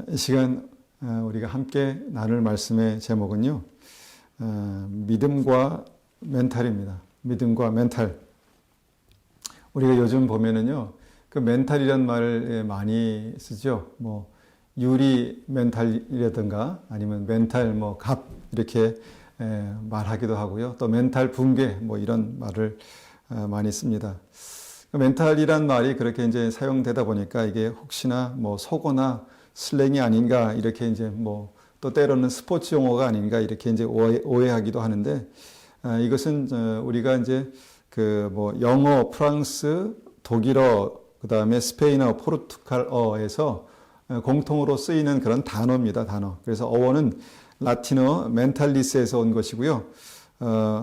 이 시간 우리가 함께 나눌 말씀의 제목은요, 믿음과 멘탈입니다. 믿음과 멘탈. 우리가 요즘 보면은요, 그 멘탈이란 말을 많이 쓰죠. 뭐 유리 멘탈이라든가 아니면 멘탈 갑 이렇게 말하기도 하고요. 또 멘탈 붕괴 이런 말을 많이 씁니다. 멘탈이란 말이 그렇게 이제 사용되다 보니까 이게 혹시나 속어나 슬랭이 아닌가 이렇게 이제 또 때로는 스포츠 용어가 아닌가 이렇게 이제 오해하기도 하는데, 이것은 우리가 이제 영어, 프랑스, 독일어, 그 다음에 스페인어, 포르투갈어에서 공통으로 쓰이는 그런 단어입니다. 단어. 그래서 어원은 라틴어 멘탈리스에서 온 것이고요.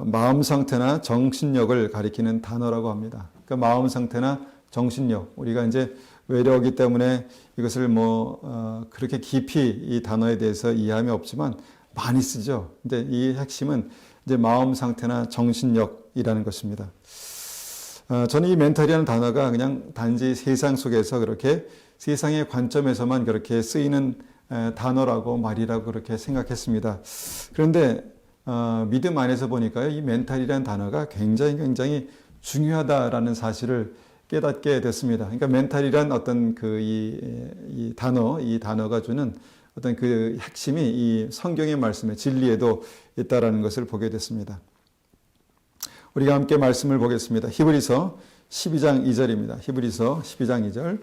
마음 상태나 정신력을 가리키는 단어라고 합니다. 그러니까 마음 상태나 정신력. 우리가 이제 외래어기 때문에 이것을 그렇게 깊이 이 단어에 대해서 이해함이 없지만 많이 쓰죠. 근데 이 핵심은 이제 마음 상태나 정신력이라는 것입니다. 저는 이 멘탈이라는 단어가 그냥 단지 세상 속에서 그렇게 세상의 관점에서만 그렇게 쓰이는 단어라고 말이라고 그렇게 생각했습니다. 그런데 믿음 안에서 보니까요, 이 멘탈이라는 단어가 굉장히 중요하다라는 사실을 깨닫게 됐습니다. 그러니까 멘탈이란 어떤 이 단어가 주는 어떤 그 핵심이 이 성경의 말씀의 진리에도 있다라는 것을 보게 됐습니다. 우리가 함께 말씀을 보겠습니다. 히브리서 12장 2절입니다. 히브리서 12장 2절.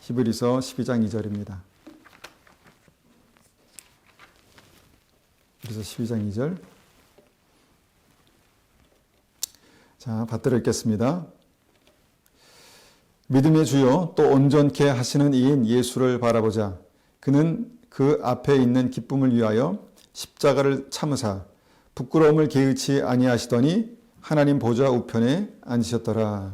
히브리서 12장 2절입니다. 히브리서 12장 2절. 자, 받들어 읽겠습니다. 믿음의 주요 또 온전케 하시는 이인 예수를 바라보자. 그는 그 앞에 있는 기쁨을 위하여 십자가를 참으사 부끄러움을 개의치 아니하시더니 하나님 보좌 우편에 앉으셨더라.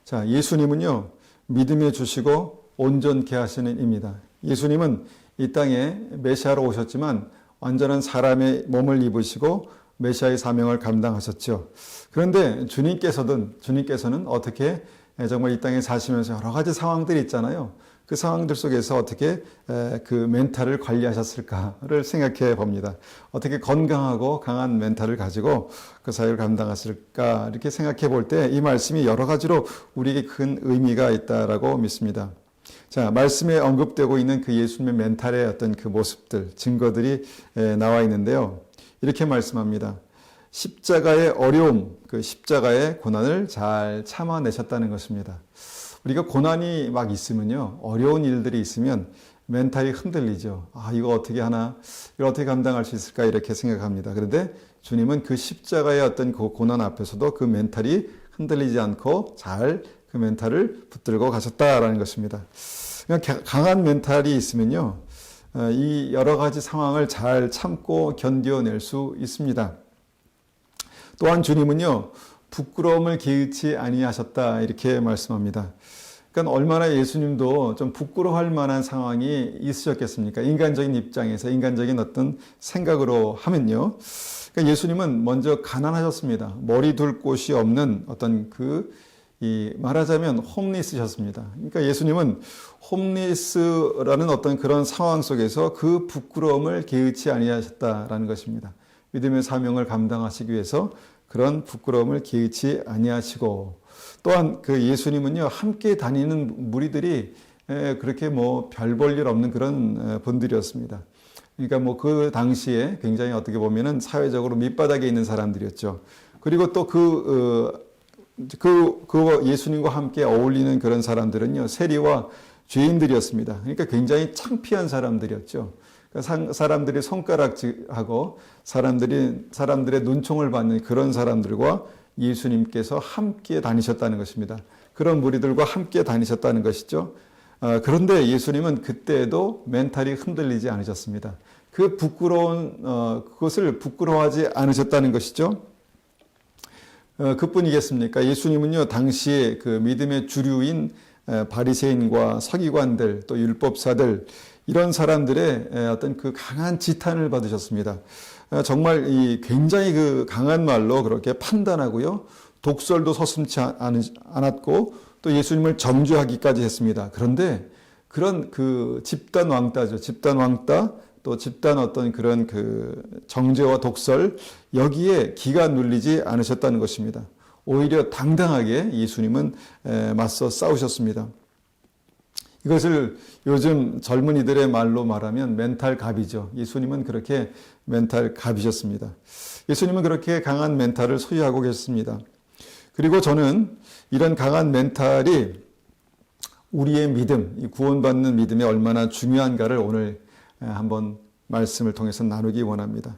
자, 예수님은요, 믿음의 주시고 온전케 하시는 입니다. 예수님은 이 땅에 메시아로 오셨지만 완전한 사람의 몸을 입으시고 메시아의 사명을 감당하셨죠. 그런데 주님께서는 어떻게 정말 이 땅에 사시면서 여러 가지 상황들이 있잖아요. 그 상황들 속에서 어떻게 그 멘탈을 관리하셨을까를 생각해 봅니다. 어떻게 건강하고 강한 멘탈을 가지고 그 사역을 감당하셨을까 이렇게 생각해 볼 때 이 말씀이 여러 가지로 우리에게 큰 의미가 있다라고 믿습니다. 자, 말씀에 언급되고 있는 그 예수님의 멘탈의 어떤 그 모습들, 증거들이 나와 있는데요. 이렇게 말씀합니다. 십자가의 어려움, 그 십자가의 고난을 잘 참아내셨다는 것입니다. 우리가 고난이 막 있으면요, 어려운 일들이 있으면 멘탈이 흔들리죠. 이거 어떻게 하나, 이걸 어떻게 감당할 수 있을까 이렇게 생각합니다. 그런데 주님은 그 십자가의 어떤 그 고난 앞에서도 그 멘탈이 흔들리지 않고 잘 그 멘탈을 붙들고 가셨다라는 것입니다. 그러니까 강한 멘탈이 있으면요, 이 여러 가지 상황을 잘 참고 견뎌낼 수 있습니다. 또한 주님은요, 부끄러움을 개의치 아니하셨다 이렇게 말씀합니다. 그러니까 얼마나 예수님도 좀 부끄러워할 만한 상황이 있으셨겠습니까? 인간적인 입장에서, 인간적인 어떤 생각으로 하면요. 그러니까 예수님은 먼저 가난하셨습니다. 머리 둘 곳이 없는 어떤 말하자면 홈리스셨습니다. 그러니까 예수님은 홈리스라는 어떤 그런 상황 속에서 그 부끄러움을 개의치 아니하셨다라는 것입니다. 믿음의 사명을 감당하시기 위해서 그런 부끄러움을 개의치 아니하시고, 또한 그 예수님은요, 함께 다니는 무리들이 그렇게 별 볼 일 없는 그런 분들이었습니다. 그러니까 그 당시에 굉장히 어떻게 보면은 사회적으로 밑바닥에 있는 사람들이었죠. 그리고 또 그 예수님과 함께 어울리는 그런 사람들은요, 세리와 죄인들이었습니다. 그러니까 굉장히 창피한 사람들이었죠. 사람들이 손가락질하고 사람들의 눈총을 받는 그런 사람들과 예수님께서 함께 다니셨다는 것입니다. 그런 무리들과 함께 다니셨다는 것이죠. 그런데 예수님은 그때도 멘탈이 흔들리지 않으셨습니다. 그것을 부끄러워하지 않으셨다는 것이죠. 그뿐이겠습니까? 예수님은요, 당시에 그 믿음의 주류인 바리새인과 서기관들, 또 율법사들, 이런 사람들의 어떤 그 강한 지탄을 받으셨습니다. 정말 굉장히 그 강한 말로 그렇게 판단하고요, 독설도 서슴지 않았고 또 예수님을 정죄하기까지 했습니다. 그런데 그런 그 집단 왕따죠. 집단 왕따, 또 집단 어떤 그런 그 정죄와 독설, 여기에 기가 눌리지 않으셨다는 것입니다. 오히려 당당하게 예수님은 맞서 싸우셨습니다. 이것을 요즘 젊은이들의 말로 말하면 멘탈 갑이죠. 예수님은 그렇게 멘탈 갑이셨습니다. 예수님은 그렇게 강한 멘탈을 소유하고 계셨습니다. 그리고 저는 이런 강한 멘탈이 우리의 믿음, 이 구원받는 믿음에 얼마나 중요한가를 오늘 한번 말씀을 통해서 나누기 원합니다.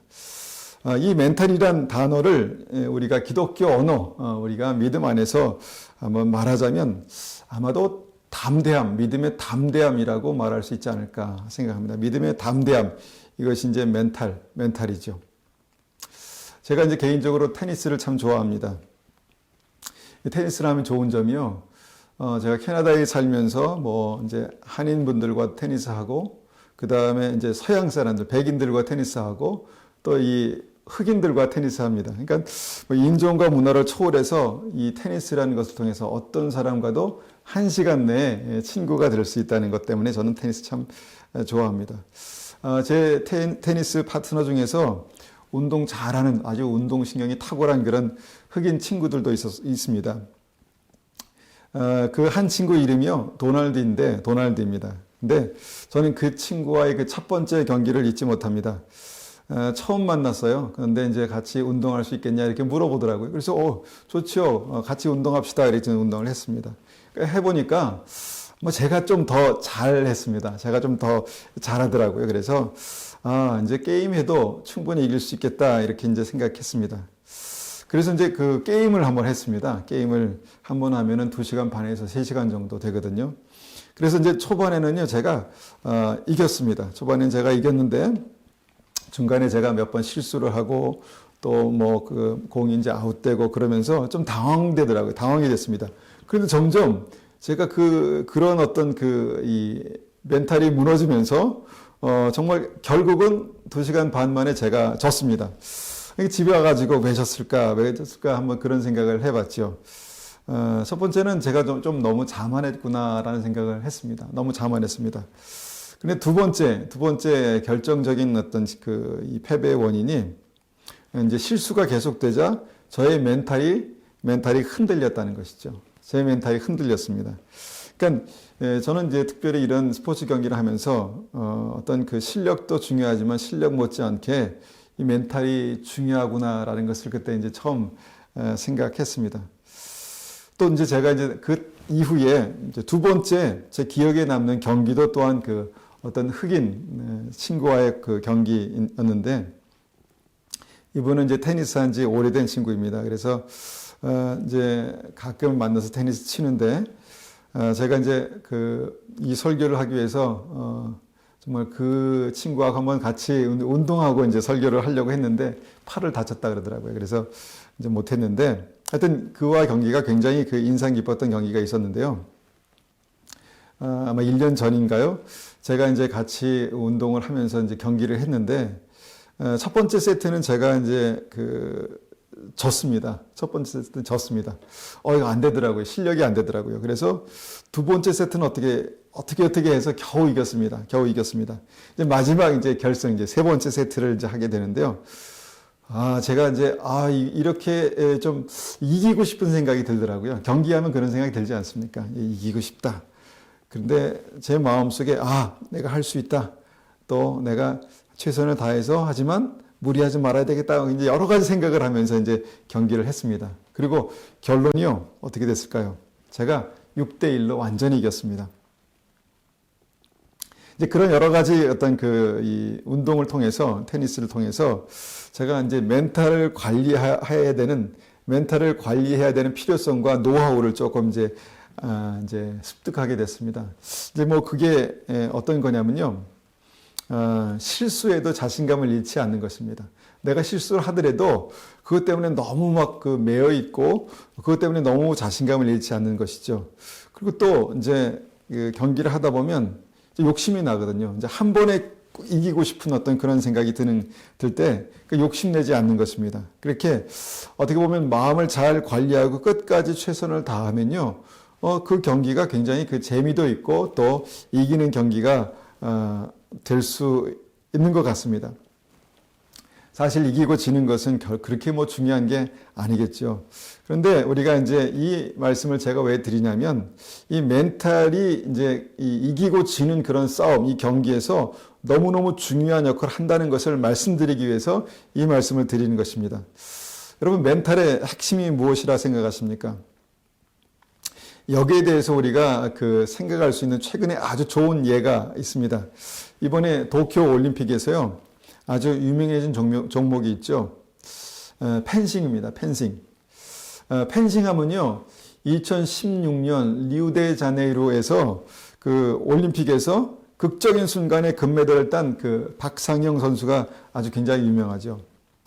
이 멘탈이란 단어를 우리가 기독교 언어, 우리가 믿음 안에서 한번 말하자면 아마도 담대함, 믿음의 담대함이라고 말할 수 있지 않을까 생각합니다. 믿음의 담대함, 이것이 이제 멘탈이죠. 제가 이제 개인적으로 테니스를 참 좋아합니다. 테니스를 하면 좋은 점이요. 제가 캐나다에 살면서 뭐 이제 한인분들과 테니스하고, 그 다음에 이제 서양 사람들, 백인들과 테니스하고, 또 이 흑인들과 테니스합니다. 그러니까 뭐 인종과 문화를 초월해서 이 테니스라는 것을 통해서 어떤 사람과도 1시간 내에 친구가 될 수 있다는 것 때문에 저는 테니스 참 좋아합니다. 제 테니스 파트너 중에서 운동 잘하는 아주 운동신경이 탁월한 그런 흑인 친구들도 있습니다. 그 한 친구 이름이요, 도날드입니다. 근데 저는 그 친구와의 그 첫 번째 경기를 잊지 못합니다. 처음 만났어요. 그런데 이제 같이 운동할 수 있겠냐 이렇게 물어보더라고요. 그래서 좋죠. 같이 운동합시다. 이렇게 운동을 했습니다. 해보니까 뭐 제가 좀 더 잘했습니다. 제가 좀 더 잘하더라고요. 그래서 이제 게임해도 충분히 이길 수 있겠다 이렇게 이제 생각했습니다. 그래서 이제 그 게임을 한번 했습니다. 게임을 한번 하면은 2시간 반에서 3시간 정도 되거든요. 그래서 이제 초반에는요, 제가 이겼습니다. 초반엔 제가 이겼는데 중간에 제가 몇 번 실수를 하고 또 뭐 그 공이 이제 아웃되고 그러면서 좀 당황되더라고요. 당황이 됐습니다. 그런데 점점 제가 그런 어떤 이 멘탈이 무너지면서 정말 결국은 2시간 반 만에 제가 졌습니다. 집에 와가지고 왜 졌을까 한번 그런 생각을 해봤죠. 첫 번째는 제가 좀 너무 자만했구나라는 생각을 했습니다. 너무 자만했습니다. 근데 두 번째 결정적인 어떤 이 패배의 원인이 이제 실수가 계속되자 저의 멘탈이 흔들렸다는 것이죠. 제 멘탈이 흔들렸습니다. 그러니까 저는 이제 특별히 이런 스포츠 경기를 하면서 어떤 그 실력도 중요하지만 실력 못지않게 이 멘탈이 중요하구나라는 것을 그때 이제 처음 생각했습니다. 또 이제 제가 이제 그 이후에 이제 두 번째 제 기억에 남는 경기도 또한 그 어떤 흑인 친구와의 그 경기였는데, 이분은 이제 테니스 한 지 오래된 친구입니다. 그래서 이제 가끔 만나서 테니스 치는데, 제가 이제 이 설교를 하기 위해서 정말 그 친구하고 한번 같이 운동하고 이제 설교를 하려고 했는데 팔을 다쳤다 그러더라고요. 그래서 이제 못했는데, 하여튼 그와 경기가 굉장히 인상 깊었던 경기가 있었는데요. 아마 1년 전인가요? 제가 이제 같이 운동을 하면서 이제 경기를 했는데, 첫 번째 세트는 제가 이제 졌습니다. 첫 번째 세트는 졌습니다. 이거 안 되더라고요. 실력이 안 되더라고요. 그래서 두 번째 세트는 어떻게 해서 겨우 이겼습니다. 이제 마지막 이제 결승, 이제 세 번째 세트를 이제 하게 되는데요. 제가 이제, 이렇게 좀 이기고 싶은 생각이 들더라고요. 경기하면 그런 생각이 들지 않습니까? 이기고 싶다. 그런데 제 마음속에, 내가 할 수 있다. 또 내가 최선을 다해서 하지만 무리하지 말아야 되겠다. 이제 여러 가지 생각을 하면서 이제 경기를 했습니다. 그리고 결론이요, 어떻게 됐을까요? 제가 6대1로 완전히 이겼습니다. 이제 그런 여러 가지 어떤 이 운동을 통해서, 테니스를 통해서 제가 이제 멘탈을 관리해야 되는 필요성과 노하우를 조금 이제 습득하게 됐습니다. 이제 뭐 그게 어떤 거냐면요. 실수에도 자신감을 잃지 않는 것입니다. 내가 실수를 하더라도 그것 때문에 너무 매여 있고 그것 때문에 너무 자신감을 잃지 않는 것이죠. 그리고 또 이제 경기를 하다 보면 욕심이 나거든요. 이제 한 번에 이기고 싶은 어떤 그런 생각이 들 때 욕심내지 않는 것입니다. 그렇게 어떻게 보면 마음을 잘 관리하고 끝까지 최선을 다하면요. 그 경기가 굉장히 그 재미도 있고 또 이기는 경기가 될 수 있는 것 같습니다. 사실 이기고 지는 것은 그렇게 중요한 게 아니겠죠. 그런데 우리가 이제 이 말씀을 제가 왜 드리냐면 이 멘탈이 이제 이기고 지는 그런 싸움, 이 경기에서 너무너무 중요한 역할을 한다는 것을 말씀드리기 위해서 이 말씀을 드리는 것입니다. 여러분, 멘탈의 핵심이 무엇이라 생각하십니까? 여기에 대해서 우리가 생각할 수 있는 최근에 아주 좋은 예가 있습니다. 이번에 도쿄 올림픽에서요, 아주 유명해진 종목이 있죠. 펜싱입니다. 펜싱. 펜싱 하면요, 2016년 리우데자네이루에서 그 올림픽에서 극적인 순간에 금메달을 딴 그 박상영 선수가 아주 굉장히 유명하죠.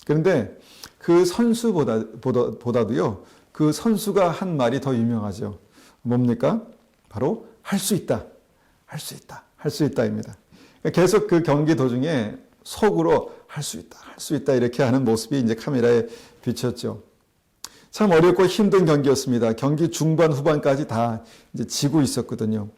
그런데 그 선수보다도요, 그 선수가 한 말이 더 유명하죠. 뭡니까? 바로 할 수 있다. 할 수 있다. 할 수 있다입니다. 계속 그 경기 도중에 속으로 할 수 있다. 할 수 있다. 이렇게 하는 모습이 이제 카메라에 비쳤죠. 참 어렵고 힘든 경기였습니다. 경기 중반 후반까지 다 이제 지고 있었거든요.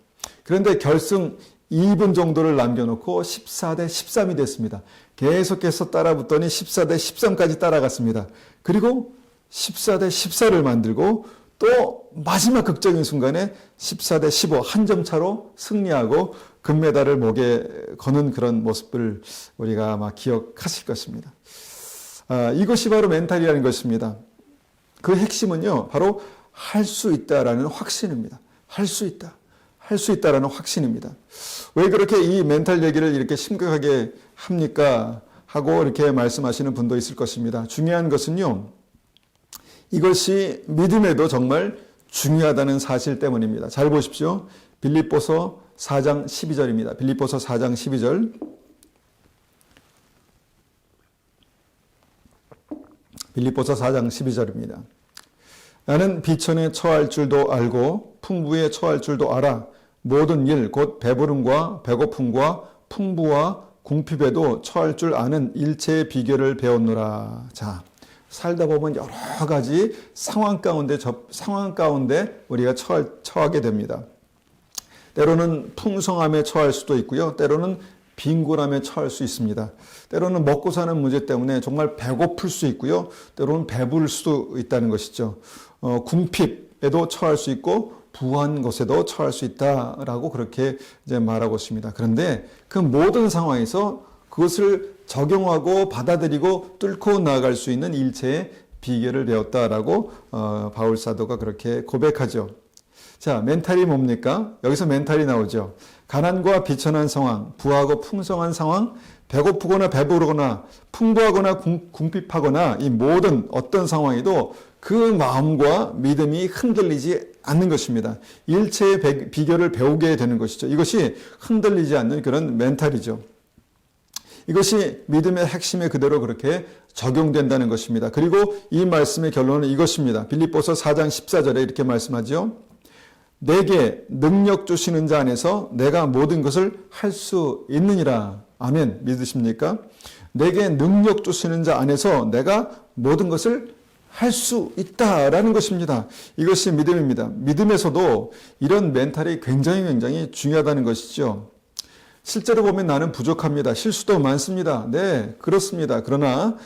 그런데 결승 2분 정도를 남겨놓고 14대 13이 됐습니다. 계속해서 따라붙더니 14대 13까지 따라갔습니다. 그리고 14대 14를 만들고 또 마지막 극적인 순간에 14대 15 한 점 차로 승리하고 금메달을 목에 거는 그런 모습을 우리가 아마 기억하실 것입니다. 이것이 바로 멘탈이라는 것입니다. 그 핵심은요, 바로 할 수 있다라는 확신입니다. 할 수 있다. 할 수 있다라는 확신입니다. 왜 그렇게 이 멘탈 얘기를 이렇게 심각하게 합니까? 하고 이렇게 말씀하시는 분도 있을 것입니다. 중요한 것은요, 이것이 믿음에도 정말 중요하다는 사실 때문입니다. 잘 보십시오. 빌립보서 4장 12절입니다. 빌립보서 4장 12절. 빌립보서 4장 12절입니다. 나는 비천에 처할 줄도 알고 풍부에 처할 줄도 알아. 모든 일, 곧 배부름과 배고픔과 풍부와 궁핍에도 처할 줄 아는 일체의 비결을 배웠노라. 자, 살다 보면 여러 가지 상황 가운데 우리가 처하게 됩니다. 때로는 풍성함에 처할 수도 있고요. 때로는 빈곤함에 처할 수 있습니다. 때로는 먹고 사는 문제 때문에 정말 배고플 수 있고요. 때로는 배부를 수도 있다는 것이죠. 궁핍에도 처할 수 있고 부한 것에도 처할 수 있다라고 그렇게 이제 말하고 있습니다. 그런데 그 모든 상황에서 그것을 적용하고 받아들이고 뚫고 나아갈 수 있는 일체의 비결을 배웠다라고 바울 사도가 그렇게 고백하죠. 자, 멘탈이 뭡니까? 여기서 멘탈이 나오죠. 가난과 비천한 상황, 부하고 풍성한 상황, 배고프거나 배부르거나 풍부하거나 궁핍하거나 이 모든 어떤 상황에도 그 마음과 믿음이 흔들리지 않는 것입니다. 일체의 비결을 배우게 되는 것이죠. 이것이 흔들리지 않는 그런 멘탈이죠. 이것이 믿음의 핵심에 그대로 그렇게 적용된다는 것입니다. 그리고 이 말씀의 결론은 이것입니다. 빌립보서 4장 14절에 이렇게 말씀하죠. 내게 능력 주시는 자 안에서 내가 모든 것을 할 수 있느니라. 아멘. 믿으십니까? 내게 능력 주시는 자 안에서 내가 모든 것을 할 수 있다라는 것입니다. 이것이 믿음입니다. 믿음에서도 이런 멘탈이 굉장히 중요하다는 것이죠. 실제로 보면 나는 부족합니다. 실수도 많습니다. 네, 그렇습니다. 그러나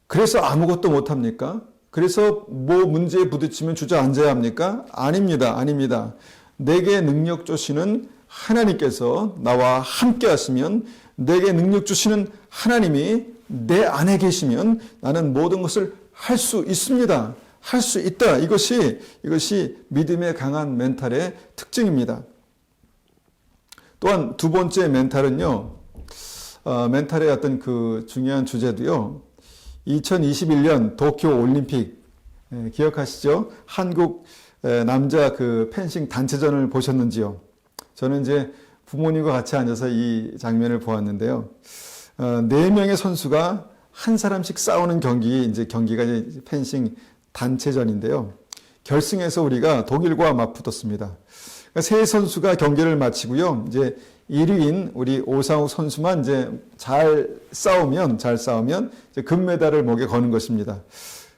그래서 아무것도 못합니까? 그래서 뭐 문제에 부딪히면 주저앉아야 합니까? 아닙니다. 아닙니다. 내게 능력 주시는 하나님께서 나와 함께 하시면, 내게 능력 주시는 하나님이 내 안에 계시면 나는 모든 것을 할 수 있습니다. 할 수 있다. 이것이 믿음의 강한 멘탈의 특징입니다. 또한 두 번째 멘탈은요, 멘탈의 어떤 그 중요한 주제도요, 2021년 도쿄 올림픽 기억하시죠? 한국 남자 그 펜싱 단체전을 보셨는지요? 저는 이제 부모님과 같이 앉아서 이 장면을 보았는데요. 4명의 선수가 한 사람씩 싸우는 경기가 이제 펜싱 단체전인데요. 결승에서 우리가 독일과 맞붙었습니다. 세 선수가 경기를 마치고요. 이제 1위인 우리 오상욱 선수만 이제 잘 싸우면 이제 금메달을 목에 거는 것입니다.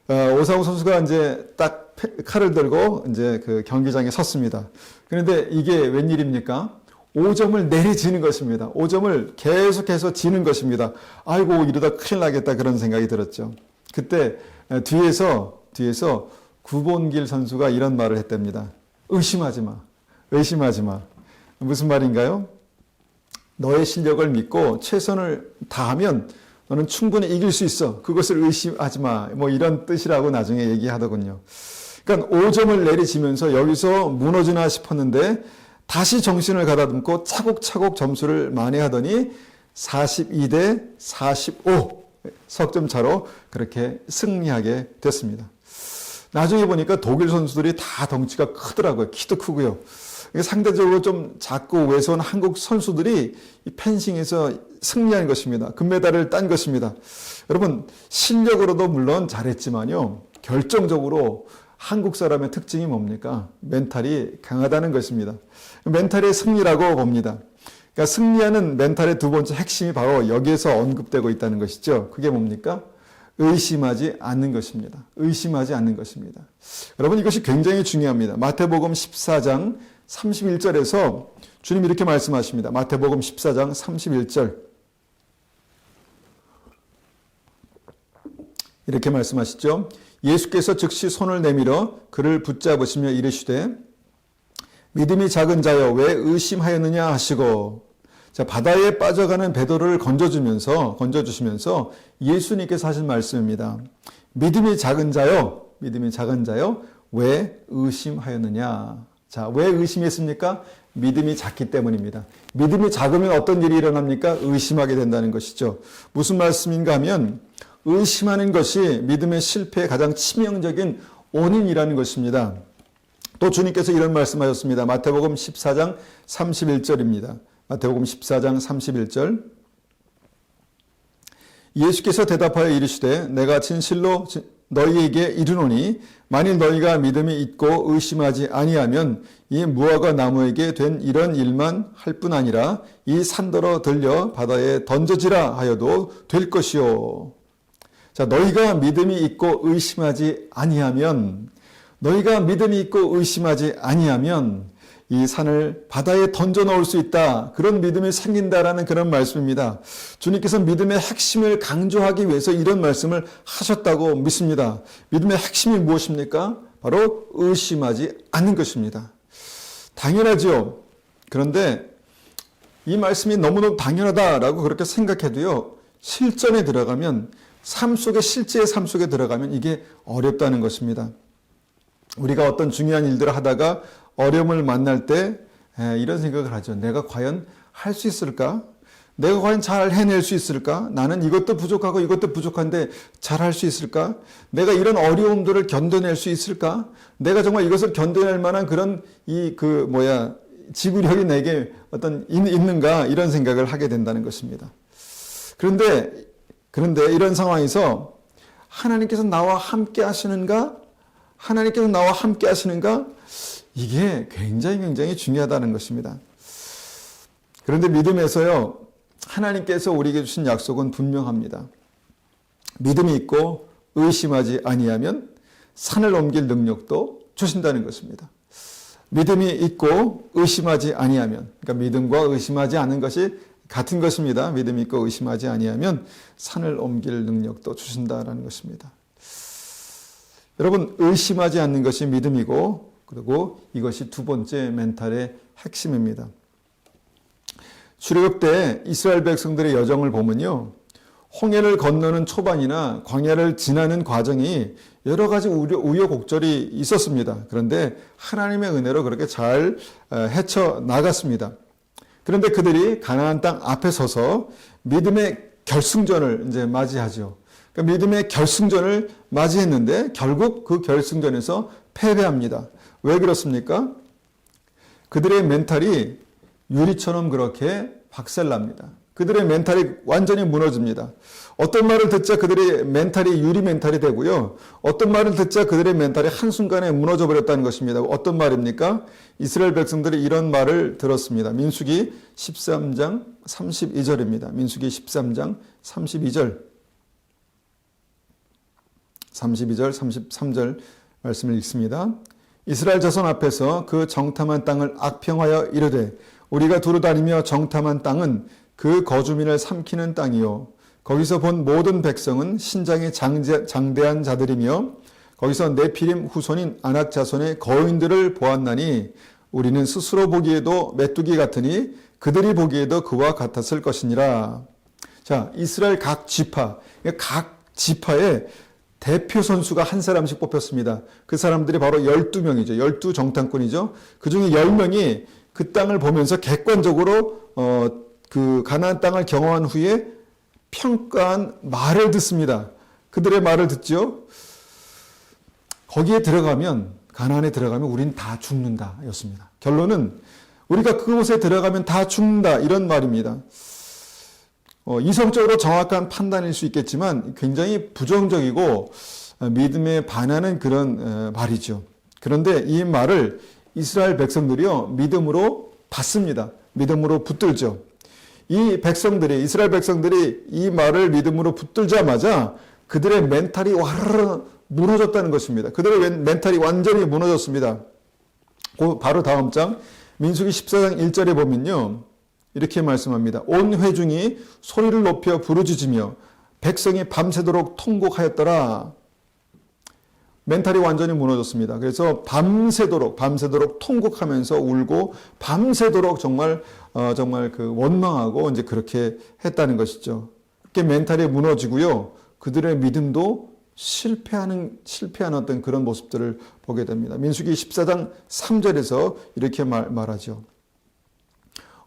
오상욱 선수가 이제 딱 칼을 들고 이제 그 경기장에 섰습니다. 그런데 이게 웬일입니까? 5점을 내리지는 것입니다. 5점을 계속해서 지는 것입니다. 아이고, 이러다 큰일 나겠다 그런 생각이 들었죠. 그때 뒤에서 구본길 선수가 이런 말을 했답니다. 의심하지 마. 의심하지 마. 무슨 말인가요? 너의 실력을 믿고 최선을 다하면 너는 충분히 이길 수 있어. 그것을 의심하지 마. 뭐 이런 뜻이라고 나중에 얘기하더군요. 그러니까 5점을 내리치면서 여기서 무너지나 싶었는데 다시 정신을 가다듬고 차곡차곡 점수를 만회하더니 42대 45 석점 차로 그렇게 승리하게 됐습니다. 나중에 보니까 독일 선수들이 다 덩치가 크더라고요. 키도 크고요. 상대적으로 좀 작고 왜소한 한국 선수들이 이 펜싱에서 승리한 것입니다. 금메달을 딴 것입니다. 여러분, 실력으로도 물론 잘했지만요. 결정적으로 한국 사람의 특징이 뭡니까? 멘탈이 강하다는 것입니다. 멘탈의 승리라고 봅니다. 그러니까 승리하는 멘탈의 두 번째 핵심이 바로 여기에서 언급되고 있다는 것이죠. 그게 뭡니까? 의심하지 않는 것입니다. 의심하지 않는 것입니다. 여러분, 이것이 굉장히 중요합니다. 마태복음 14장 31절에서 주님 이렇게 말씀하십니다. 마태복음 14장 31절 이렇게 말씀하시죠. 예수께서 즉시 손을 내밀어 그를 붙잡으시며 이르시되 믿음이 작은 자여 왜 의심하였느냐 하시고, 자, 바다에 빠져가는 베드로를 건져주시면서 예수님께서 하신 말씀입니다. 믿음이 작은 자여 왜 의심하였느냐. 자, 왜 의심했습니까? 믿음이 작기 때문입니다. 믿음이 작으면 어떤 일이 일어납니까? 의심하게 된다는 것이죠. 무슨 말씀인가 하면 의심하는 것이 믿음의 실패의 가장 치명적인 원인이라는 것입니다. 또 주님께서 이런 말씀하셨습니다. 마태복음 14장 31절입니다. 마태복음 14장 31절 예수께서 대답하여 이르시되 내가 진실로 너희에게 이르노니 만일 너희가 믿음이 있고 의심하지 아니하면 이 무화과 나무에게 된 이런 일만 할 뿐 아니라 이 산더러 들려 바다에 던져지라 하여도 될 것이요. 자, 너희가 믿음이 있고 의심하지 아니하면 이 산을 바다에 던져 넣을 수 있다. 그런 믿음이 생긴다라는 그런 말씀입니다. 주님께서 믿음의 핵심을 강조하기 위해서 이런 말씀을 하셨다고 믿습니다. 믿음의 핵심이 무엇입니까? 바로 의심하지 않는 것입니다. 당연하죠. 그런데 이 말씀이 너무너무 당연하다라고 그렇게 생각해도요, 실전에 들어가면 실제의 삶 속에 들어가면 이게 어렵다는 것입니다. 우리가 어떤 중요한 일들을 하다가 어려움을 만날 때 이런 생각을 하죠. 내가 과연 할 수 있을까? 내가 과연 잘 해낼 수 있을까? 나는 이것도 부족하고 이것도 부족한데 잘 할 수 있을까? 내가 이런 어려움들을 견뎌낼 수 있을까? 내가 정말 이것을 견뎌낼 만한 그런 지구력이 내게 있는가? 이런 생각을 하게 된다는 것입니다. 그런데 이런 상황에서 하나님께서 나와 함께 하시는가? 이게 굉장히 중요하다는 것입니다. 그런데 믿음에서요, 하나님께서 우리에게 주신 약속은 분명합니다. 믿음이 있고 의심하지 아니하면 산을 옮길 능력도 주신다는 것입니다. 믿음이 있고 의심하지 아니하면, 그러니까 믿음과 의심하지 않는 것이 같은 것입니다. 믿음이 있고 의심하지 아니하면 산을 옮길 능력도 주신다라는 것입니다. 여러분, 의심하지 않는 것이 믿음이고, 그리고 이것이 두 번째 멘탈의 핵심입니다. 출애굽 때 이스라엘 백성들의 여정을 보면요, 홍해를 건너는 초반이나 광야를 지나는 과정이 여러 가지 우여곡절이 있었습니다. 그런데 하나님의 은혜로 그렇게 잘 헤쳐나갔습니다. 그런데 그들이 가나안 땅 앞에 서서 믿음의 결승전을 이제 맞이하죠. 그러니까 믿음의 결승전을 맞이했는데 결국 그 결승전에서 패배합니다. 왜 그렇습니까? 그들의 멘탈이 유리처럼 그렇게 박살납니다. 그들의 멘탈이 완전히 무너집니다. 어떤 말을 듣자 그들의 멘탈이 유리 멘탈이 되고요. 어떤 말을 듣자 그들의 멘탈이 한순간에 무너져 버렸다는 것입니다. 어떤 말입니까? 이스라엘 백성들이 이런 말을 들었습니다. 민수기 13장 32절입니다. 민수기 13장 32절 33절 말씀을 읽습니다. 이스라엘 자손 앞에서 그 정탐한 땅을 악평하여 이르되 우리가 두루다니며 정탐한 땅은 그 거주민을 삼키는 땅이요 거기서 본 모든 백성은 신장이 장대한 자들이며 거기서 네피림 후손인 아낙 자손의 거인들을 보았나니 우리는 스스로 보기에도 메뚜기 같으니 그들이 보기에도 그와 같았을 것이니라. 자, 이스라엘 각 지파의 대표 선수가 한 사람씩 뽑혔습니다. 그 사람들이 바로 12명이죠. 12정탐꾼이죠. 그 중에 10명이 그 땅을 보면서 객관적으로 그 가나안 땅을 경험한 후에 평가한 말을 듣습니다. 그들의 말을 듣죠. 거기에 들어가면, 가나안에 들어가면 우린 다 죽는다 였습니다. 결론은 우리가 그곳에 들어가면 다 죽는다 이런 말입니다. 이성적으로 정확한 판단일 수 있겠지만 굉장히 부정적이고 믿음에 반하는 그런 말이죠. 그런데 이 말을 이스라엘 백성들이요 믿음으로 받습니다. 믿음으로 붙들죠. 이스라엘 백성들이 이 말을 믿음으로 붙들자마자 그들의 멘탈이 와르르 무너졌다는 것입니다. 그들의 멘탈이 완전히 무너졌습니다. 바로 다음 장 민수기 14장 1절에 보면요. 이렇게 말씀합니다. 온 회중이 소리를 높여 부르짖으며 백성이 밤새도록 통곡하였더라. 멘탈이 완전히 무너졌습니다. 그래서 밤새도록 통곡하면서 울고 밤새도록 정말 그 원망하고 이제 그렇게 했다는 것이죠. 그렇게 멘탈이 무너지고요. 그들의 믿음도 실패하는 어떤 그런 모습들을 보게 됩니다. 민수기 14장 3절에서 이렇게 말하죠.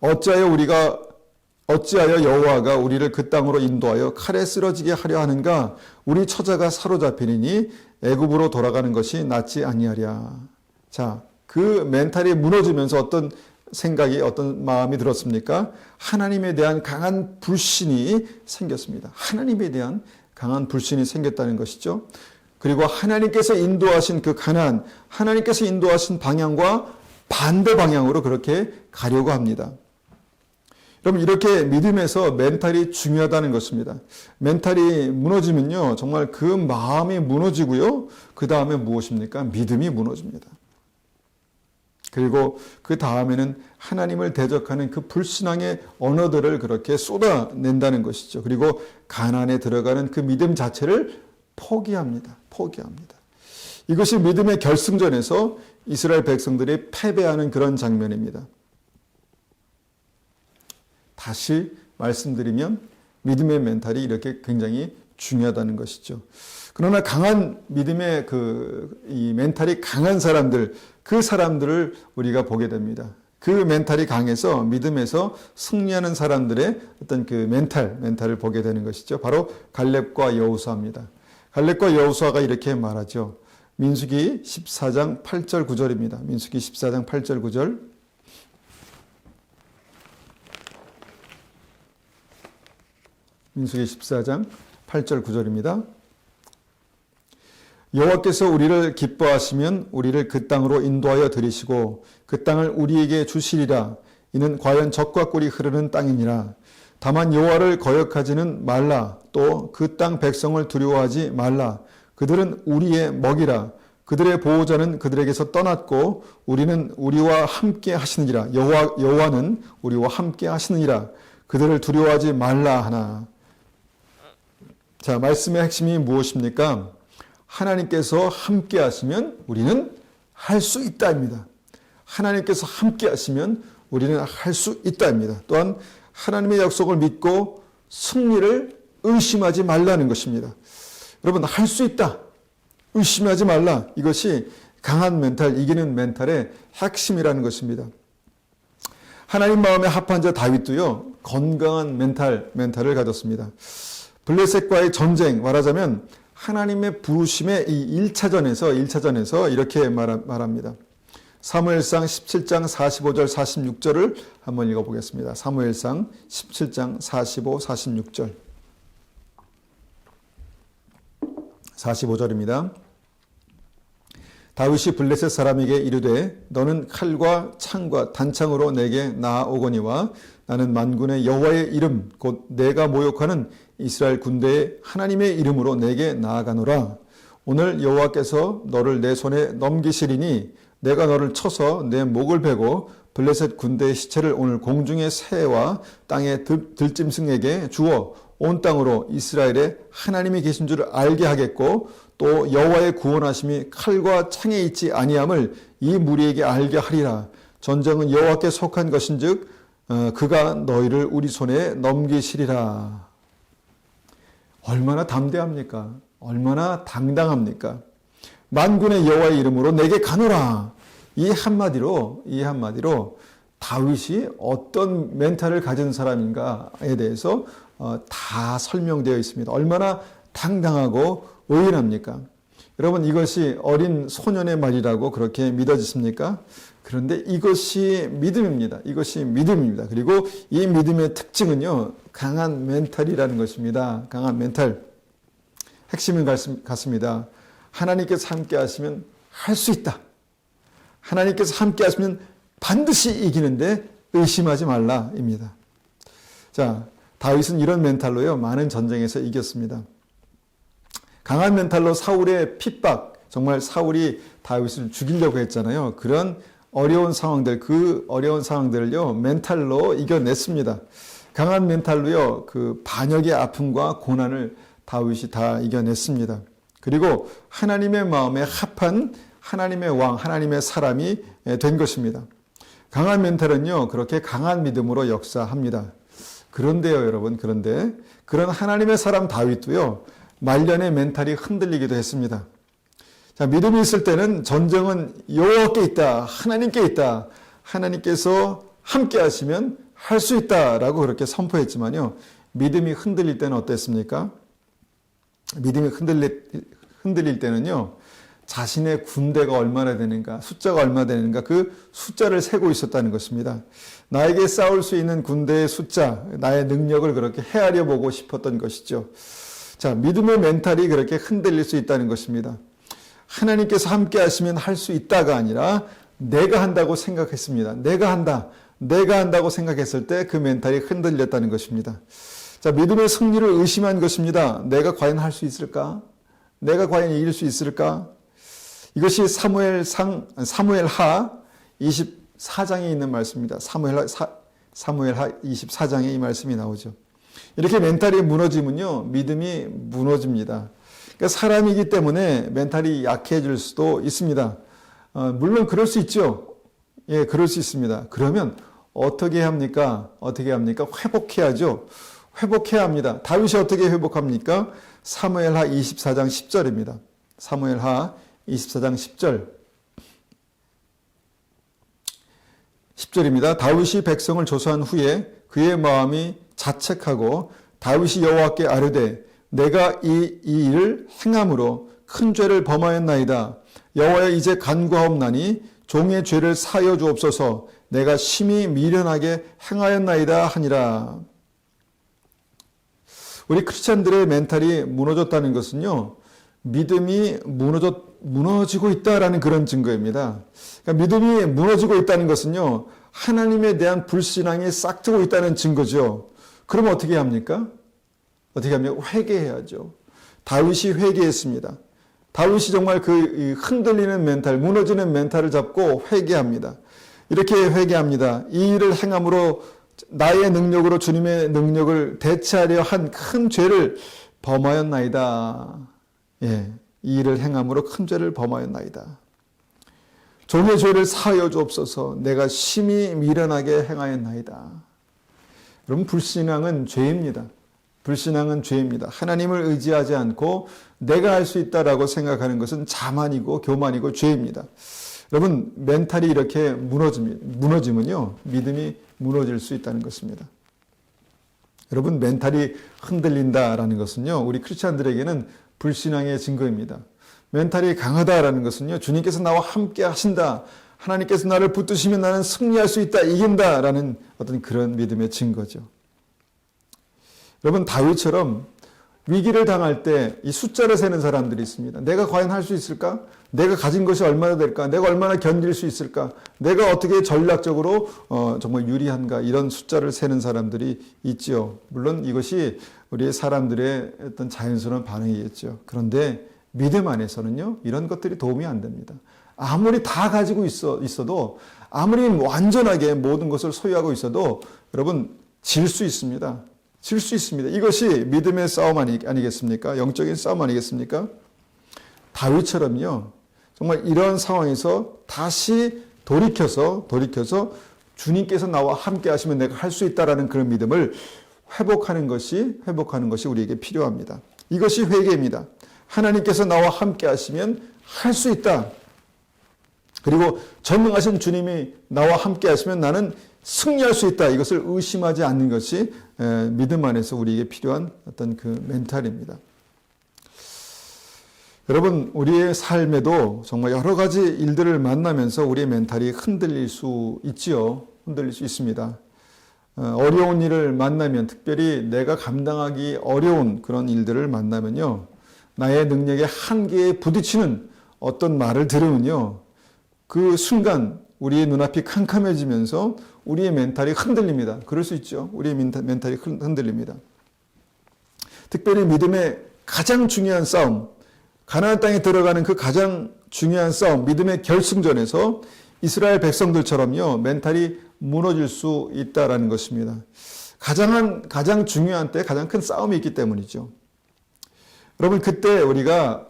어찌하여 여호와가 우리를 그 땅으로 인도하여 칼에 쓰러지게 하려 하는가? 우리 처자가 사로잡히니 애굽으로 돌아가는 것이 낫지 아니하랴. 자, 그 멘탈이 무너지면서 어떤 생각이, 어떤 마음이 들었습니까? 하나님에 대한 강한 불신이 생겼습니다. 하나님에 대한 강한 불신이 생겼다는 것이죠. 그리고 하나님께서 인도하신 그 가나안, 하나님께서 인도하신 방향과 반대 방향으로 그렇게 가려고 합니다. 여러분, 이렇게 믿음에서 멘탈이 중요하다는 것입니다. 멘탈이 무너지면요, 정말 그 마음이 무너지고요, 그 다음에 무엇입니까? 믿음이 무너집니다. 그리고 그 다음에는 하나님을 대적하는 그 불신앙의 언어들을 그렇게 쏟아낸다는 것이죠. 그리고 가나안에 들어가는 그 믿음 자체를 포기합니다. 이것이 믿음의 결승전에서 이스라엘 백성들이 패배하는 그런 장면입니다. 다시 말씀드리면 믿음의 멘탈이 이렇게 굉장히 중요하다는 것이죠. 그러나 강한 믿음의 이 멘탈이 강한 사람들, 그 사람들을 우리가 보게 됩니다. 그 멘탈이 강해서 믿음에서 승리하는 사람들의 어떤 그 멘탈을 보게 되는 것이죠. 바로 갈렙과 여호수아입니다. 갈렙과 여호수아가 이렇게 말하죠. 민수기 14장 8절 9절입니다. 민수기 14장 8절 9절. 민수기 14장 8절 9절입니다. 여호와께서 우리를 기뻐하시면 우리를 그 땅으로 인도하여 들이시고 그 땅을 우리에게 주시리라. 이는 과연 젖과 꿀이 흐르는 땅이니라. 다만 여호와를 거역하지는 말라. 또 그 땅 백성을 두려워하지 말라. 그들은 우리의 먹이라. 그들의 보호자는 그들에게서 떠났고 우리는 우리와 함께 하시느니라. 여호와는 우리와 함께 하시느니라. 그들을 두려워하지 말라 하나. 자, 말씀의 핵심이 무엇입니까? 하나님께서 함께 하시면 우리는 할 수 있다입니다. 하나님께서 함께 하시면 우리는 할 수 있다입니다. 또한 하나님의 약속을 믿고 승리를 의심하지 말라는 것입니다. 여러분, 할 수 있다. 의심하지 말라. 이것이 강한 멘탈, 이기는 멘탈의 핵심이라는 것입니다. 하나님 마음에 합한 자 다윗도요, 건강한 멘탈을 가졌습니다. 블레셋과의 전쟁, 말하자면 하나님의 부르심의 이 1차전에서 이렇게 말합니다. 사무엘상 17장 45절 46절을 한번 읽어보겠습니다. 사무엘상 17장 45, 46절. 45절입니다. 다윗이 블레셋 사람에게 이르되 너는 칼과 창과 단창으로 내게 나아오거니와 나는 만군의 여호와의 이름 곧 내가 모욕하는 이스라엘 군대의 하나님의 이름으로 내게 나아가노라. 오늘 여호와께서 너를 내 손에 넘기시리니 내가 너를 쳐서 내 목을 베고 블레셋 군대의 시체를 오늘 공중의 새와 땅의 들짐승에게 주어 온 땅으로 이스라엘에 하나님이 계신 줄을 알게 하겠고 또 여호와의 구원하심이 칼과 창에 있지 아니함을 이 무리에게 알게 하리라. 전쟁은 여호와께 속한 것인즉 그가 너희를 우리 손에 넘기시리라. 얼마나 담대합니까? 얼마나 당당합니까? 만군의 여호와의 이름으로 내게 가노라. 이 한마디로 다윗이 어떤 멘탈을 가진 사람인가에 대해서 다 설명되어 있습니다. 얼마나 당당하고 의인합니까? 여러분, 이것이 어린 소년의 말이라고 그렇게 믿어지십니까? 그런데 이것이 믿음입니다. 이것이 믿음입니다. 그리고 이 믿음의 특징은요, 강한 멘탈이라는 것입니다. 강한 멘탈. 핵심은 같습니다. 하나님께서 함께 하시면 할 수 있다. 하나님께서 함께 하시면 반드시 이기는데 의심하지 말라입니다. 자, 다윗은 이런 멘탈로요, 많은 전쟁에서 이겼습니다. 강한 멘탈로 사울의 핍박, 정말 사울이 다윗을 죽이려고 했잖아요. 그런 어려운 상황들, 그 어려운 상황들을요, 멘탈로 이겨냈습니다. 강한 멘탈로요, 그 반역의 아픔과 고난을 다윗이 다 이겨냈습니다. 그리고 하나님의 마음에 합한 하나님의 왕, 하나님의 사람이 된 것입니다. 강한 멘탈은요, 그렇게 강한 믿음으로 역사합니다. 그런데요, 여러분, 그런데 그런 하나님의 사람 다윗도요, 말년에 멘탈이 흔들리기도 했습니다. 자, 믿음이 있을 때는 전쟁은 여호와께 있다, 하나님께 있다, 하나님께서 함께 하시면 할 수 있다라고 그렇게 선포했지만요, 믿음이 흔들릴 때는 어땠습니까? 믿음이 흔들릴 때는요, 자신의 군대가 얼마나 되는가, 숫자가 얼마나 되는가, 그 숫자를 세고 있었다는 것입니다. 나에게 싸울 수 있는 군대의 숫자, 나의 능력을 그렇게 헤아려 보고 싶었던 것이죠. 자, 믿음의 멘탈이 그렇게 흔들릴 수 있다는 것입니다. 하나님께서 함께 하시면 할 수 있다가 아니라 내가 한다고 생각했습니다. 내가 한다고 생각했을 때 그 멘탈이 흔들렸다는 것입니다. 자, 믿음의 승리를 의심한 것입니다. 내가 과연 할 수 있을까? 내가 과연 이길 수 있을까? 이것이 사무엘하 24장에 있는 말씀입니다. 사무엘하 24장에 이 말씀이 나오죠. 이렇게 멘탈이 무너지면요, 믿음이 무너집니다. 그러니까 사람이기 때문에 멘탈이 약해질 수도 있습니다. 물론 그럴 수 있죠. 예, 그럴 수 있습니다. 그러면 어떻게 합니까? 회복해야죠. 회복해야 합니다. 다윗이 어떻게 회복합니까? 사무엘하 24장 10절입니다. 사무엘하 24장 10절입니다. 다윗이 백성을 조사한 후에 그의 마음이 자책하고 다윗이 여호와께 아뢰되 내가 이 일을 행함으로 큰 죄를 범하였나이다. 여호와여 이제 간구하옵나니 종의 죄를 사하여 주옵소서. 내가 심히 미련하게 행하였나이다 하니라. 우리 크리스찬들의 멘탈이 무너졌다는 것은요, 믿음이 무너지고 있다라는 그런 증거입니다. 그러니까 믿음이 무너지고 있다는 것은요, 하나님에 대한 불신앙이 싹트고 있다는 증거죠. 그러면 어떻게 합니까? 회개해야죠. 다윗이 회개했습니다. 다윗이 정말 그 흔들리는 멘탈, 무너지는 멘탈을 잡고 회개합니다. 이렇게 회개합니다. 이 일을 행함으로 나의 능력으로 주님의 능력을 대체하려 한 큰 죄를 범하였나이다. 예, 이 일을 행함으로 큰 죄를 범하였나이다. 종의 죄를 사하여 주옵소서. 내가 심히 미련하게 행하였나이다. 여러분, 불신앙은 죄입니다. 불신앙은 죄입니다. 하나님을 의지하지 않고 내가 할 수 있다라고 생각하는 것은 자만이고 교만이고 죄입니다. 여러분, 멘탈이 이렇게 무너지면요, 믿음이 무너질 수 있다는 것입니다. 여러분, 멘탈이 흔들린다라는 것은요, 우리 크리스찬들에게는 불신앙의 증거입니다. 멘탈이 강하다라는 것은요, 주님께서 나와 함께 하신다, 하나님께서 나를 붙드시면 나는 승리할 수 있다, 이긴다라는 어떤 그런 믿음의 증거죠. 여러분, 다윗처럼 위기를 당할 때 이 숫자를 세는 사람들이 있습니다. 내가 과연 할 수 있을까? 내가 가진 것이 얼마나 될까? 내가 얼마나 견딜 수 있을까? 내가 어떻게 전략적으로 정말 유리한가? 이런 숫자를 세는 사람들이 있지요. 물론 이것이 우리 사람들의 어떤 자연스러운 반응이겠죠. 그런데 믿음 안에서는요, 이런 것들이 도움이 안 됩니다. 아무리 다 가지고 있어도, 아무리 완전하게 모든 것을 소유하고 있어도, 여러분, 질 수 있습니다. 질 수 있습니다. 이것이 믿음의 싸움 아니겠습니까? 영적인 싸움 아니겠습니까? 다윗처럼요, 정말 이런 상황에서 다시 돌이켜서 주님께서 나와 함께 하시면 내가 할 수 있다라는 그런 믿음을 회복하는 것이 우리에게 필요합니다. 이것이 회개입니다. 하나님께서 나와 함께 하시면 할 수 있다. 그리고 전능하신 주님이 나와 함께 하시면 나는 승리할 수 있다. 이것을 의심하지 않는 것이 믿음 안에서 우리에게 필요한 어떤 그 멘탈입니다. 여러분, 우리의 삶에도 정말 여러 가지 일들을 만나면서 우리의 멘탈이 흔들릴 수 있지요. 흔들릴 수 있습니다. 어려운 일을 만나면, 특별히 내가 감당하기 어려운 그런 일들을 만나면요, 나의 능력의 한계에 부딪히는 어떤 말을 들으면요, 그 순간 우리의 눈앞이 캄캄해지면서 우리의 멘탈이 흔들립니다. 그럴 수 있죠. 우리의 멘탈이 흔들립니다. 특별히 믿음의 가장 중요한 싸움, 가나안 땅에 들어가는 그 가장 중요한 싸움, 믿음의 결승전에서 이스라엘 백성들처럼요, 멘탈이 무너질 수 있다라는 것입니다. 가장 중요한 때 가장 큰 싸움이 있기 때문이죠. 여러분, 그때 우리가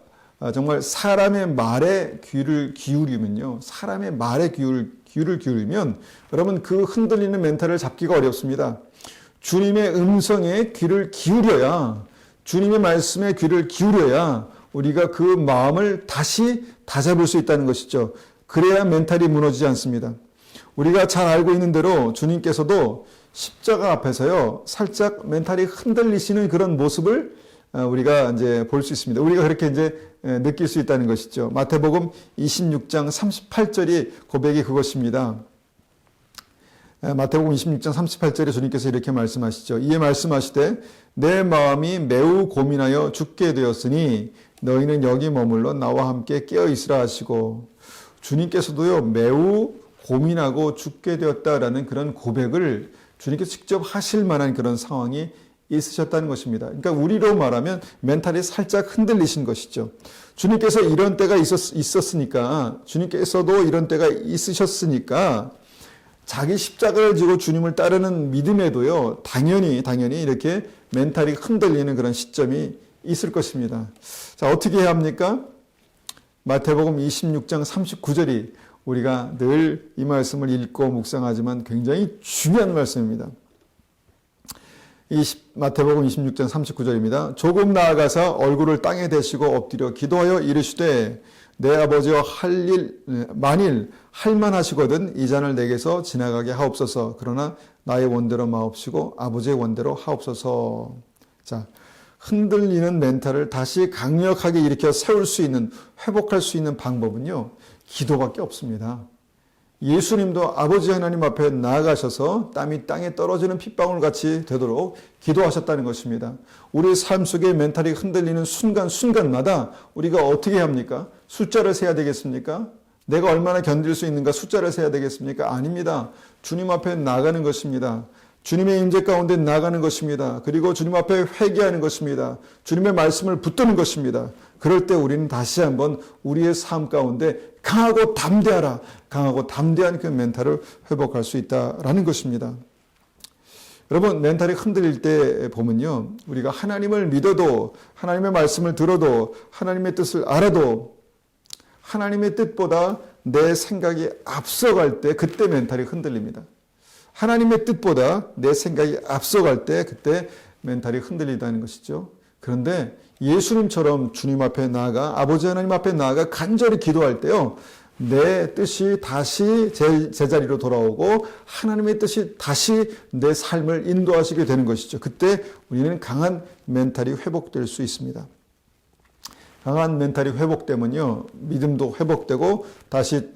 정말 사람의 말에 귀를 기울이면요, 사람의 말에 귀를 기울이면 여러분, 그 흔들리는 멘탈을 잡기가 어렵습니다. 주님의 음성에 귀를 기울여야, 주님의 말씀에 귀를 기울여야 우리가 그 마음을 다시 다잡을 수 있다는 것이죠. 그래야 멘탈이 무너지지 않습니다. 우리가 잘 알고 있는 대로 주님께서도 십자가 앞에서요, 살짝 멘탈이 흔들리시는 그런 모습을 우리가 이제 볼 수 있습니다. 우리가 그렇게 이제 느낄 수 있다는 것이죠. 마태복음 26장 38절이 고백이 그것입니다. 마태복음 26장 38절에 주님께서 이렇게 말씀하시죠. 이에 말씀하시되 내 마음이 매우 고민하여 죽게 되었으니 너희는 여기 머물러 나와 함께 깨어 있으라 하시고, 주님께서도요, 매우 고민하고 죽게 되었다라는 그런 고백을 주님께서 직접 하실 만한 그런 상황이 있으셨다는 것입니다. 그러니까 우리로 말하면 멘탈이 살짝 흔들리신 것이죠. 주님께서 이런 때가 있었으니까, 주님께서도 이런 때가 있으셨으니까 자기 십자가를 지고 주님을 따르는 믿음에도요, 당연히 이렇게 멘탈이 흔들리는 그런 시점이 있을 것입니다. 자, 어떻게 해야 합니까? 마태복음 26장 39절이 우리가 늘 이 말씀을 읽고 묵상하지만 굉장히 중요한 말씀입니다. 마태복음 26장 39절입니다. 조금 나아가서 얼굴을 땅에 대시고 엎드려 기도하여 이르시되 내 아버지여 만일 할만하시거든 이 잔을 내게서 지나가게 하옵소서. 그러나 나의 원대로 마옵시고 아버지의 원대로 하옵소서. 자, 흔들리는 멘탈을 다시 강력하게 일으켜 세울 수 있는, 회복할 수 있는 방법은요, 기도밖에 없습니다. 예수님도 아버지 하나님 앞에 나아가셔서 땀이 땅에 떨어지는 핏방울 같이 되도록 기도하셨다는 것입니다. 우리의 삶 속에 멘탈이 흔들리는 순간마다 우리가 어떻게 합니까? 숫자를 세야 되겠습니까? 내가 얼마나 견딜 수 있는가 숫자를 세야 되겠습니까? 아닙니다. 주님 앞에 나가는 것입니다. 주님의 임재 가운데 나가는 것입니다. 그리고 주님 앞에 회개하는 것입니다. 주님의 말씀을 붙드는 것입니다. 그럴 때 우리는 다시 한번 우리의 삶 가운데 강하고 담대한 그 멘탈을 회복할 수 있다라는 것입니다. 여러분, 멘탈이 흔들릴 때 보면요, 우리가 하나님을 믿어도, 하나님의 말씀을 들어도, 하나님의 뜻을 알아도 하나님의 뜻보다 내 생각이 앞서갈 때 그때 멘탈이 흔들립니다. 하나님의 뜻보다 내 생각이 앞서갈 때 그때 멘탈이 흔들리다는 것이죠. 그런데 예수님처럼 주님 앞에 나아가, 아버지 하나님 앞에 나아가 간절히 기도할 때요, 내 뜻이 다시 제자리로 돌아오고 하나님의 뜻이 다시 내 삶을 인도하시게 되는 것이죠. 그때 우리는 강한 멘탈이 회복될 수 있습니다. 강한 멘탈이 회복되면요, 믿음도 회복되고 다시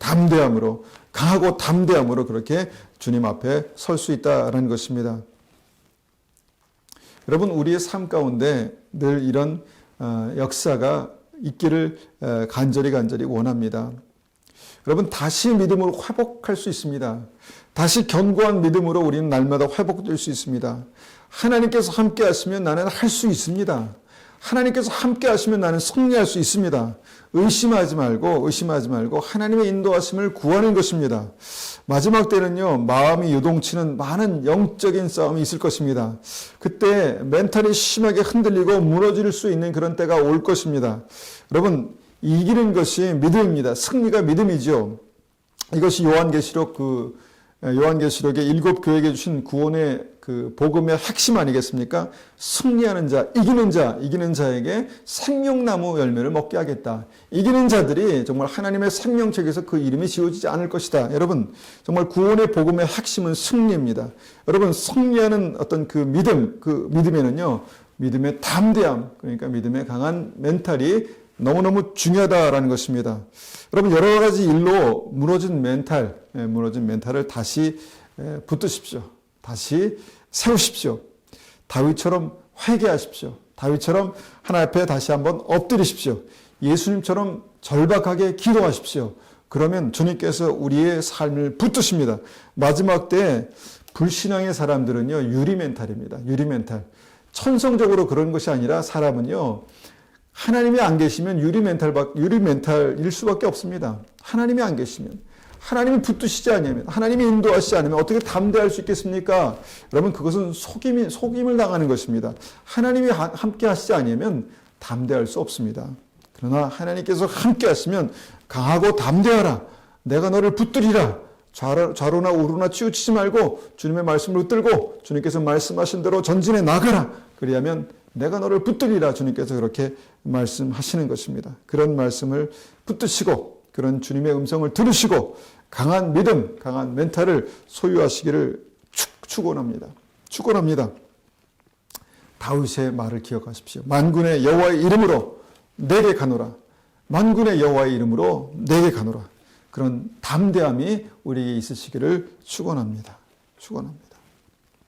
강하고 담대함으로 그렇게 주님 앞에 설 수 있다는 것입니다. 여러분, 우리의 삶 가운데 늘 이런 역사가 있기를 간절히 원합니다. 여러분, 다시 믿음으로 회복할 수 있습니다. 다시 견고한 믿음으로 우리는 날마다 회복될 수 있습니다. 하나님께서 함께 하시면 나는 할 수 있습니다. 하나님께서 함께 하시면 나는 승리할 수 있습니다. 의심하지 말고 하나님의 인도하심을 구하는 것입니다. 마지막 때는요, 마음이 요동치는 많은 영적인 싸움이 있을 것입니다. 그때 멘탈이 심하게 흔들리고 무너질 수 있는 그런 때가 올 것입니다. 여러분, 이기는 것이 믿음입니다. 승리가 믿음이죠. 이것이 요한계시록의 7 교회에게 주신 구원의 그 복음의 핵심 아니겠습니까? 승리하는 자, 이기는 자에게 생명나무 열매를 먹게 하겠다. 이기는 자들이 정말 하나님의 생명책에서 그 이름이 지워지지 않을 것이다. 여러분, 정말 구원의 복음의 핵심은 승리입니다. 여러분, 승리하는 어떤 그 믿음에는요, 믿음의 담대함, 그러니까 믿음의 강한 멘탈이 너무너무 중요하다라는 것입니다. 여러분, 여러 가지 일로 무너진 멘탈을 다시 붙드십시오. 다시 세우십시오. 다윗처럼 회개하십시오. 다윗처럼 하나님 앞에 다시 한번 엎드리십시오. 예수님처럼 절박하게 기도하십시오. 그러면 주님께서 우리의 삶을 붙드십니다. 마지막 때 불신앙의 사람들은요, 유리멘탈입니다. 유리멘탈. 천성적으로 그런 것이 아니라 사람은요, 하나님이 안 계시면 유리멘탈일 수밖에 없습니다. 하나님이 안 계시면, 하나님이 붙드시지 않으면, 하나님이 인도하시지 않으면 어떻게 담대할 수 있겠습니까? 여러분, 그것은 속임을 당하는 것입니다. 하나님이 함께 하시지 않으면 담대할 수 없습니다. 그러나 하나님께서 함께 하시면 강하고 담대하라. 내가 너를 붙들리라. 좌로나 우로나 치우치지 말고 주님의 말씀을 붙들고 주님께서 말씀하신 대로 전진해 나가라. 그리하면 내가 너를 붙들리라. 주님께서 그렇게 말씀하시는 것입니다. 그런 말씀을 붙드시고 그런 주님의 음성을 들으시고 강한 믿음, 강한 멘탈을 소유하시기를 축원합니다. 축원합니다. 다윗의 말을 기억하십시오. 만군의 여호와의 이름으로 내게 가노라. 만군의 여호와의 이름으로 내게 가노라. 그런 담대함이 우리에게 있으시기를 축원합니다. 축원합니다.